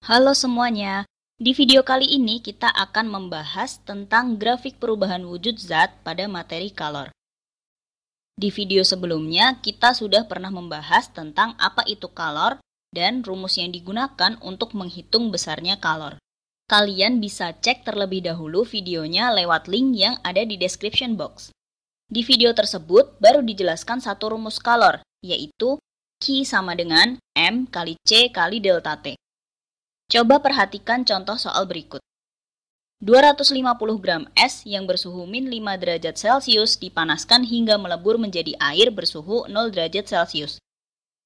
Halo semuanya, di video kali ini kita akan membahas tentang grafik perubahan wujud zat pada materi kalor. Di video sebelumnya kita sudah pernah membahas tentang apa itu kalor dan rumus yang digunakan untuk menghitung besarnya kalor. Kalian bisa cek terlebih dahulu videonya lewat link yang ada di description box. Di video tersebut baru dijelaskan satu rumus kalor, yaitu Q sama dengan M kali C kali delta T. Coba perhatikan contoh soal berikut. 250 gram es yang bersuhu min 5 derajat Celcius dipanaskan hingga melebur menjadi air bersuhu 0 derajat Celcius.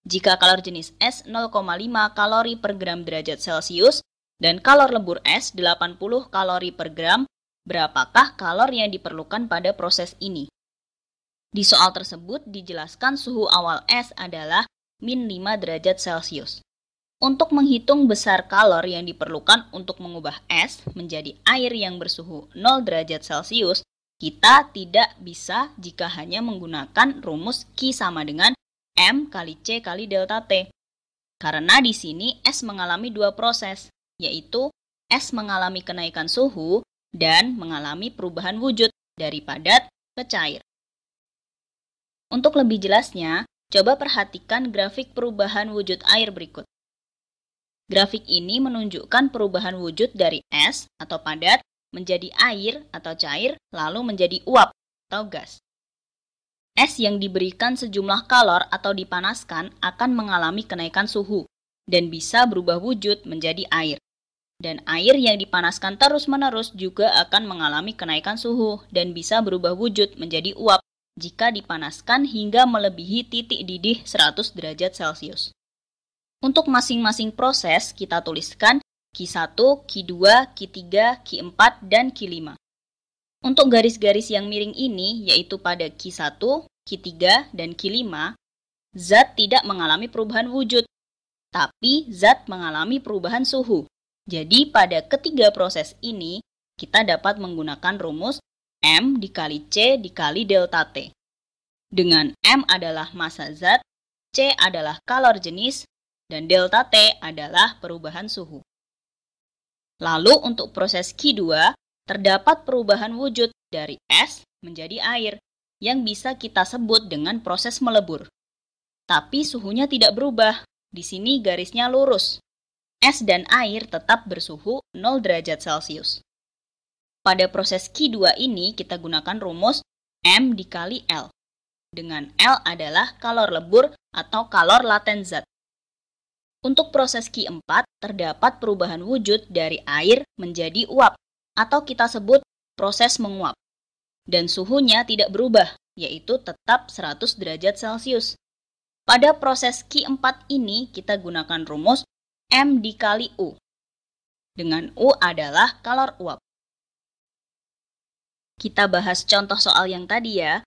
Jika kalor jenis es 0,5 kalori per gram derajat Celcius dan kalor lebur es 80 kalori per gram, berapakah kalor yang diperlukan pada proses ini? Di soal tersebut dijelaskan suhu awal es adalah min 5 derajat Celcius. Untuk menghitung besar kalor yang diperlukan untuk mengubah es menjadi air yang bersuhu 0 derajat Celcius, kita tidak bisa jika hanya menggunakan rumus Q sama dengan M kali C kali delta T. Karena di sini es mengalami dua proses, yaitu es mengalami kenaikan suhu dan mengalami perubahan wujud dari padat ke cair. Untuk lebih jelasnya, coba perhatikan grafik perubahan wujud air berikut. Grafik ini menunjukkan perubahan wujud dari es atau padat menjadi air atau cair lalu menjadi uap atau gas. Es yang diberikan sejumlah kalor atau dipanaskan akan mengalami kenaikan suhu dan bisa berubah wujud menjadi air. Dan air yang dipanaskan terus-menerus juga akan mengalami kenaikan suhu dan bisa berubah wujud menjadi uap jika dipanaskan hingga melebihi titik didih 100 derajat Celcius. Untuk masing-masing proses, kita tuliskan Q1, Q2, Q3, Q4, dan Q5. Untuk garis-garis yang miring ini, yaitu pada Q1, Q3, dan Q5, zat tidak mengalami perubahan wujud, tapi zat mengalami perubahan suhu. Jadi, pada ketiga proses ini, kita dapat menggunakan rumus M dikali C dikali delta T. Dengan M adalah massa zat, C adalah kalor jenis, dan delta T adalah perubahan suhu. Lalu untuk proses Q2, terdapat perubahan wujud dari es menjadi air, yang bisa kita sebut dengan proses melebur. Tapi suhunya tidak berubah, di sini garisnya lurus. Es dan air tetap bersuhu 0 derajat Celcius. Pada proses Q2 ini kita gunakan rumus M dikali L, dengan L adalah kalor lebur atau kalor laten zat. Untuk proses Q4, terdapat perubahan wujud dari air menjadi uap, atau kita sebut proses menguap. Dan suhunya tidak berubah, yaitu tetap 100 derajat Celcius. Pada proses Q4 ini, kita gunakan rumus M dikali U, dengan U adalah kalor uap. Kita bahas contoh soal yang tadi ya.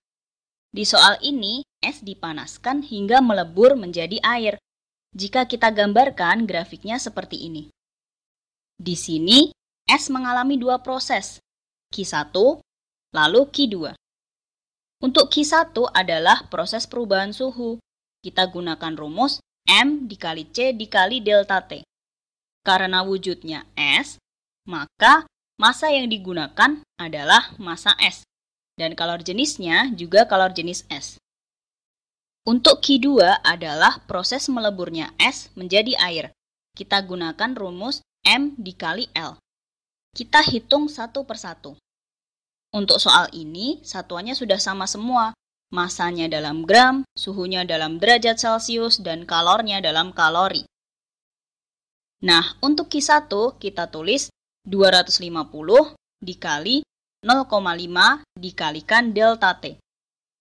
Di soal ini, es dipanaskan hingga melebur menjadi air. Jika kita gambarkan grafiknya seperti ini. Di sini, es mengalami dua proses, Q1 lalu Q2. Untuk Q1 adalah proses perubahan suhu. Kita gunakan rumus M dikali C dikali delta T. Karena wujudnya es, maka massa yang digunakan adalah massa es. Dan kalor jenisnya juga kalor jenis es. Untuk Q2 adalah proses meleburnya es menjadi air. Kita gunakan rumus M dikali L. Kita hitung satu persatu. Untuk soal ini, satuannya sudah sama semua. Masanya dalam gram, suhunya dalam derajat Celcius, dan kalornya dalam kalori. Nah, untuk Q1 kita tulis 250 dikali 0,5 dikalikan delta T.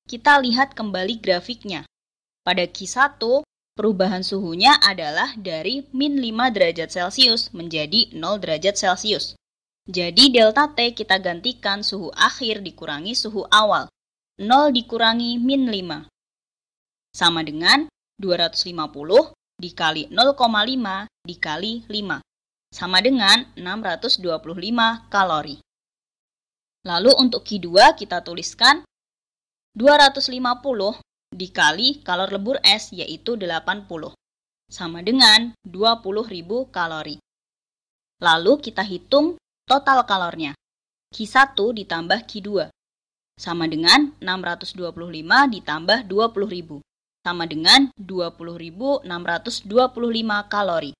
Kita lihat kembali grafiknya. Pada Q1, perubahan suhunya adalah dari min 5 derajat Celcius menjadi 0 derajat Celcius. Jadi delta T kita gantikan suhu akhir dikurangi suhu awal. 0 dikurangi min 5. Sama dengan 250 dikali 0,5 dikali 5. Sama dengan 625 kalori. Lalu untuk Q2 kita tuliskan 250 dikali kalor lebur es yaitu 80, sama dengan 20.000 kalori. Lalu kita hitung total kalornya. Q1 ditambah Q2 sama dengan 625 ditambah 20.000 sama dengan 20.625 kalori.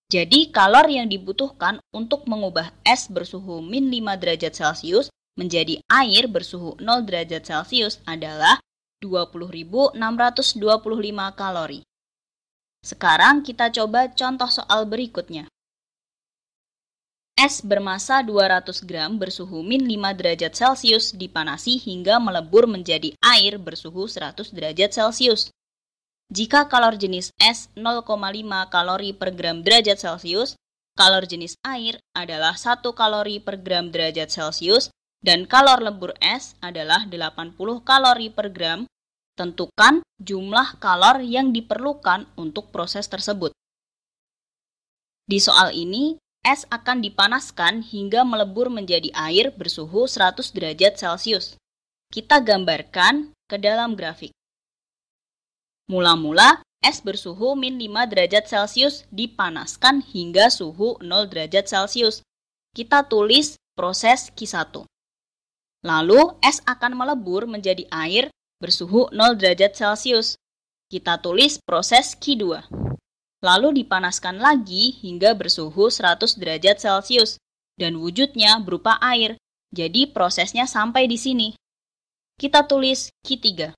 Jadi kalor yang dibutuhkan untuk mengubah es bersuhu min 5 derajat Celcius menjadi air bersuhu 0 derajat Celcius adalah 20.625 kalori. Sekarang kita coba contoh soal berikutnya. Es bermasa 200 gram bersuhu min 5 derajat Celcius dipanasi hingga melebur menjadi air bersuhu 100 derajat Celcius. Jika kalor jenis es 0,5 kalori per gram derajat Celcius, kalor jenis air adalah 1 kalori per gram derajat Celcius, dan kalor lebur es adalah 80 kalori per gram. Tentukan jumlah kalor yang diperlukan untuk proses tersebut. Di soal ini, es akan dipanaskan hingga melebur menjadi air bersuhu 100 derajat Celcius. Kita gambarkan ke dalam grafik. Mula-mula, es bersuhu min 5 derajat Celcius dipanaskan hingga suhu 0 derajat Celcius. Kita tulis proses Q1. Lalu, es akan melebur menjadi air bersuhu 0 derajat Celcius. Kita tulis proses Q2. Lalu dipanaskan lagi hingga bersuhu 100 derajat Celcius, dan wujudnya berupa air. Jadi prosesnya sampai di sini. Kita tulis Q3.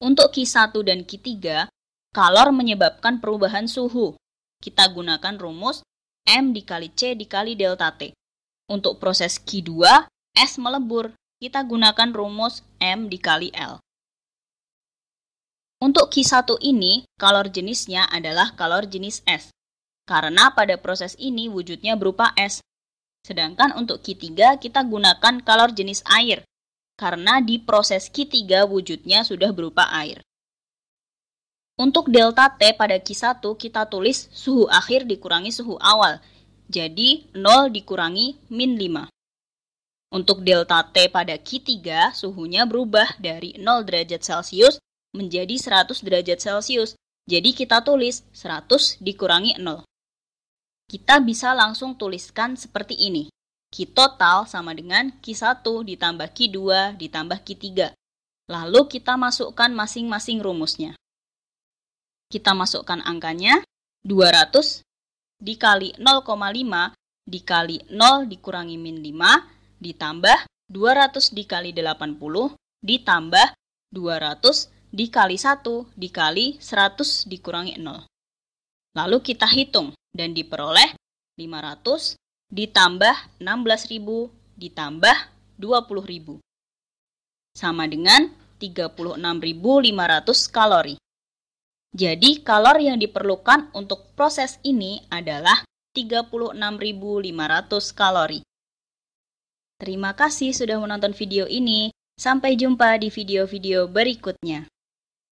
Untuk Q1 dan Q3, kalor menyebabkan perubahan suhu. Kita gunakan rumus M dikali C dikali delta T. Untuk proses Q2, es melebur. Kita gunakan rumus M dikali L. Untuk Q1 ini, kalor jenisnya adalah kalor jenis es, karena pada proses ini wujudnya berupa es. Sedangkan untuk Q3 kita gunakan kalor jenis air, karena di proses Q3 wujudnya sudah berupa air. Untuk delta T pada Q1 kita tulis suhu akhir dikurangi suhu awal, jadi 0 dikurangi min 5. Untuk delta T pada Q3 suhunya berubah dari 0 derajat Celcius menjadi 100 derajat Celcius. Jadi kita tulis 100 dikurangi 0. Kita bisa langsung tuliskan seperti ini. Q total sama dengan Q1 ditambah Q2 ditambah Q3. Lalu kita masukkan masing-masing rumusnya. Kita masukkan angkanya 200 dikali 0,5 dikali 0 dikurangi min 5 ditambah 200 dikali 80 ditambah 200 dikali 1 dikali 100 dikurangi 0. Lalu kita hitung dan diperoleh 500 ditambah 16.000 ditambah 20.000. Sama dengan 36.500 kalori. Jadi kalor yang diperlukan untuk proses ini adalah 36.500 kalori. Terima kasih sudah menonton video ini. Sampai jumpa di video-video berikutnya.